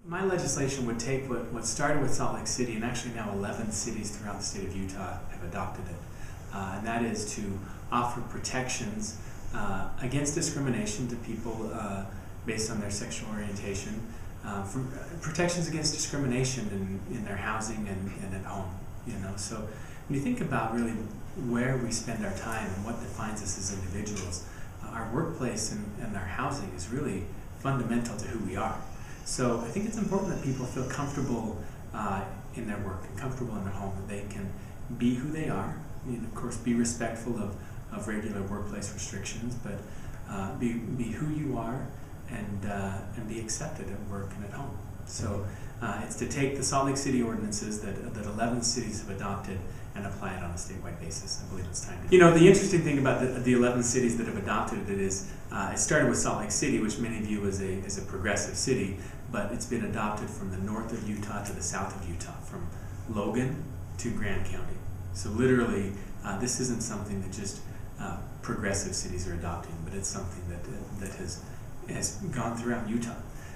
My legislation would take what started with Salt Lake City, and actually now 11 cities throughout the state of Utah have adopted it, and that is to offer protections against discrimination to people based on their sexual orientation, from protections against discrimination in their housing and at home. So when you think about really where we spend our time and what defines us as individuals, our workplace and our housing is really fundamental to who we are. So I think it's important that people feel comfortable in their work and comfortable in their home, that they can be who they are. Of course, be respectful of regular workplace restrictions, but be who you are and be accepted at work and at home. So it's to take the Salt Lake City ordinances that 11 cities have adopted and apply it on a statewide basis. I believe it's time to. The interesting thing about the 11 cities that have adopted it is it started with Salt Lake City, which many view as a progressive city, but it's been adopted from the north of Utah to the south of Utah, from Logan to Grand County. So literally, this isn't something that just progressive cities are adopting, but it's something that has gone throughout Utah.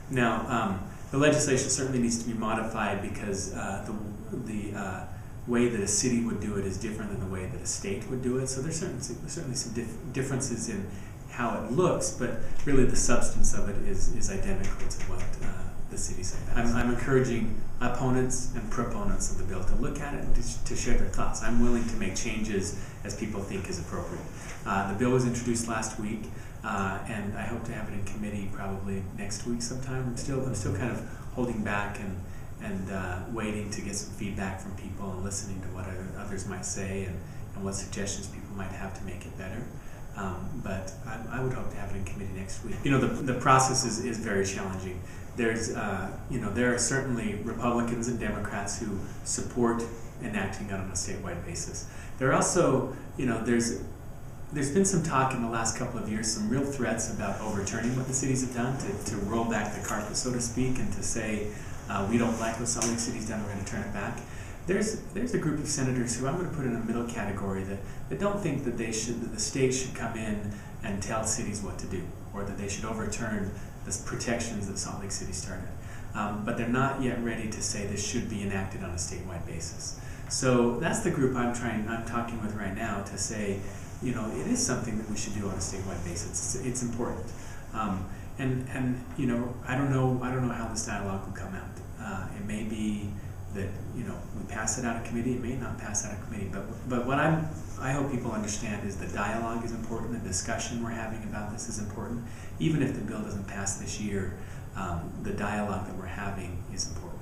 Now, the legislation certainly needs to be modified because the way that a city would do it is different than the way that a state would do it. So there's certainly some differences in how it looks, but really the substance of it is identical to what the cities have. I'm encouraging opponents and proponents of the bill to look at it and to share their thoughts. I'm willing to make changes as people think is appropriate. The bill was introduced last week, and I hope to have it in committee probably next week sometime. I'm still kind of holding back and waiting to get some feedback from people and listening to what others might say and what suggestions people might have to make it better. But I would hope to have it in committee next week. The process is very challenging. There's, there are certainly Republicans and Democrats who support enacting it on a statewide basis. There are also, there's been some talk in the last couple of years, some real threats about overturning what the cities have done, to roll back the carpet, so to speak, and to say, we don't like what Salt Lake City's done, we're going to turn it back. There's a group of senators who I'm going to put in a middle category that don't think that the state should come in and tell cities what to do, or that they should overturn the protections that Salt Lake City started. But they're not yet ready to say this should be enacted on a statewide basis. So that's the group I'm talking with right now to say, it is something that we should do on a statewide basis. It's important. And I don't know how this dialogue will come out. It may be that we pass it out of committee. It may not pass out of committee. But what I hope people understand is the dialogue is important. The discussion we're having about this is important. Even if the bill doesn't pass this year, the dialogue that we're having is important.